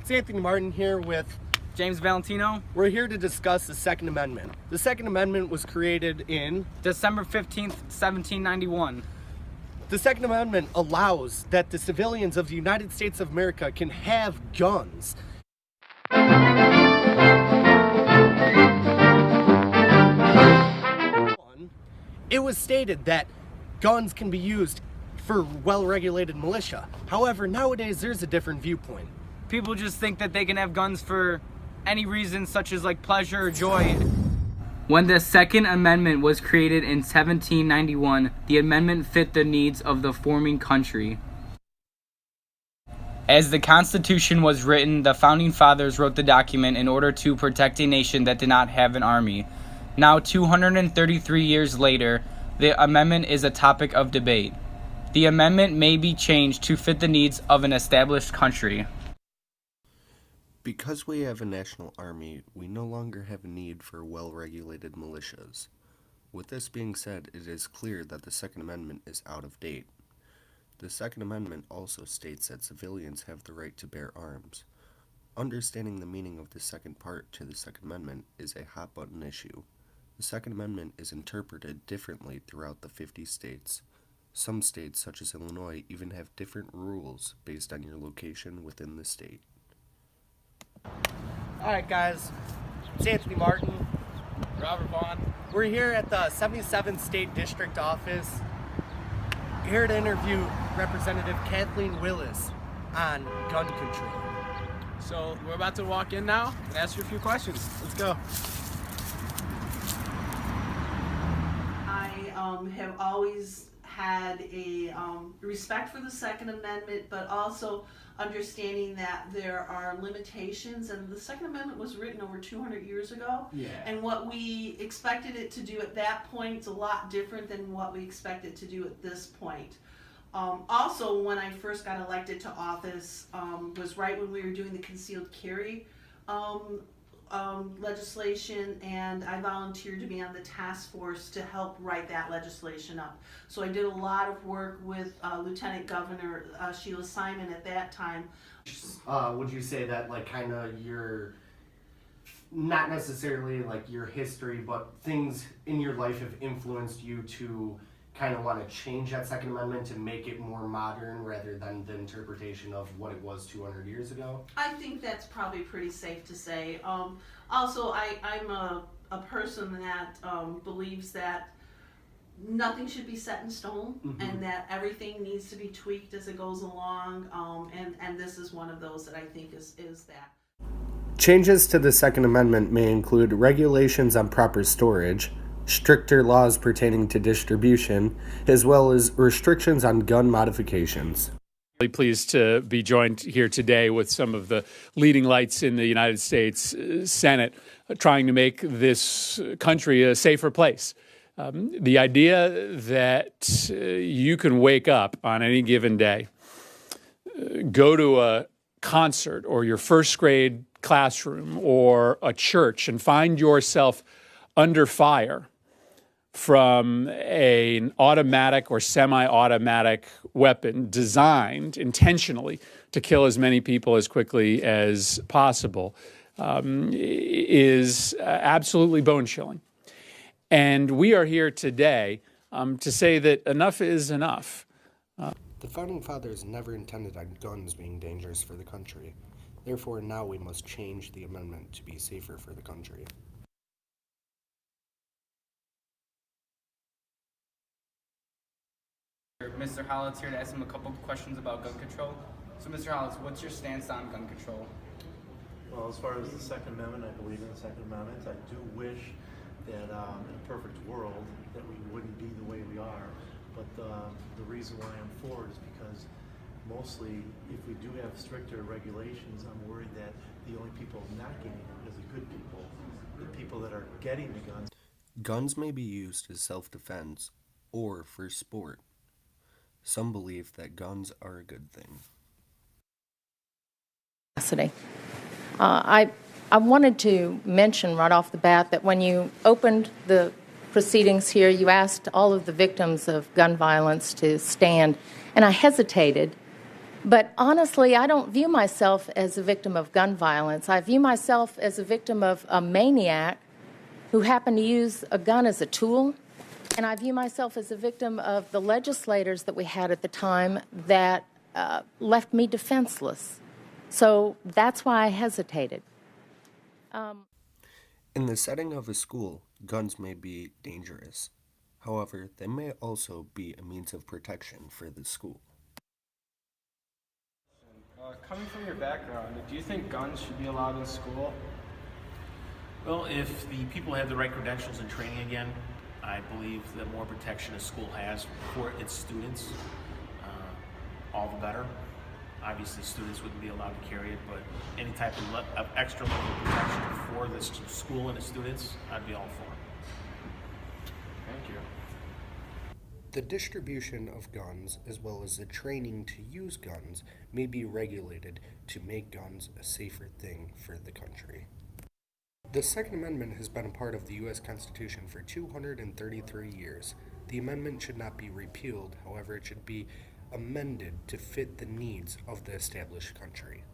It's Anthony Martin here with James Valentino. We're here to discuss the Second Amendment. The Second Amendment was created in December 15th, 1791. The Second Amendment allows that the civilians of the United States of America can have guns. It was stated that guns can be used for well-regulated militia. However, nowadays there's a different viewpoint. People just think that they can have guns for any reason, such as like pleasure or joy. When the Second Amendment was created in 1791, the amendment fit the needs of the forming country. As the Constitution was written, the Founding Fathers wrote the document in order to protect a nation that did not have an army. Now, 233 years later, the amendment is a topic of debate. The amendment may be changed to fit the needs of an established country. Because we have a national army, we no longer have a need for well-regulated militias. With this being said, it is clear that the Second Amendment is out of date. The Second Amendment also states that civilians have the right to bear arms. Understanding the meaning of the second part to the Second Amendment is a hot-button issue. The Second Amendment is interpreted differently throughout the 50 states. Some states, such as Illinois, even have different rules based on your location within the state. Alright guys, it's Anthony Martin. Robert Vaughn. We're here at the 77th State District Office, here to interview Representative Kathleen Willis on gun control. So we're about to walk in now and ask you a few questions. Let's go. I have always had a respect for the Second Amendment, but also understanding that there are limitations, and the Second Amendment was written over 200 years ago. Yeah. And what we expected it to do at that point is a lot different than what we expect it to do at this point. Also, when I first got elected to office, was right when we were doing the concealed carry legislation, and I volunteered to be on the task force to help write that legislation up. So I did a lot of work with Lieutenant Governor Sheila Simon at that time. Would you say that like kind of your, not necessarily like your history, but things in your life have influenced you to kind of want to change that Second Amendment to make it more modern rather than the interpretation of what it was 200 years ago? I think that's probably pretty safe to say. Also, I'm a person that believes that nothing should be set in stone, and that everything needs to be tweaked as it goes along, and this is one of those that I think is that. Changes to the Second Amendment may include regulations on proper storage, stricter laws pertaining to distribution, as well as restrictions on gun modifications. Really pleased to be joined here today with some of the leading lights in the United States Senate trying to make this country a safer place. The idea that you can wake up on any given day, go to a concert or your first grade classroom or a church and find yourself under fire from an automatic or semi-automatic weapon designed intentionally to kill as many people as quickly as possible is absolutely bone-chilling. And we are here today to say that enough is enough. The Founding Fathers never intended on guns being dangerous for the country. Therefore, now we must change the amendment to be safer for the country. Mr. Hollitz here to ask him a couple questions about gun control. So, Mr. Hollitz, what's your stance on gun control? Well, as far as the Second Amendment, I believe in the Second Amendment. I do wish that in a perfect world that we wouldn't be the way we are. But the reason why I'm for it is because mostly if we do have stricter regulations, I'm worried that the only people not getting it is the good people, the people that are getting the guns. Guns may be used as self-defense or for sport. Some believe that guns are a good thing. I wanted to mention right off the bat that when you opened the proceedings here, you asked all of the victims of gun violence to stand, and I hesitated But honestly, I don't view myself as a victim of gun violence. I view myself as a victim of a maniac who happened to use a gun as a tool. And I view myself as a victim of the legislators that we had at the time that left me defenseless. So that's why I hesitated. In the setting of a school, guns may be dangerous. However, they may also be a means of protection for the school. Coming from your background, do you think guns should be allowed in school? Well, if the people have the right credentials and training again, I believe the more protection a school has for its students, all the better. Obviously, students wouldn't be allowed to carry it, but any type of extra level of protection for the school and the students, I'd be all for. Thank you. The distribution of guns, as well as the training to use guns, may be regulated to make guns a safer thing for the country. The Second Amendment has been a part of the U.S. Constitution for 233 years. The amendment should not be repealed, however, it should be amended to fit the needs of the established country.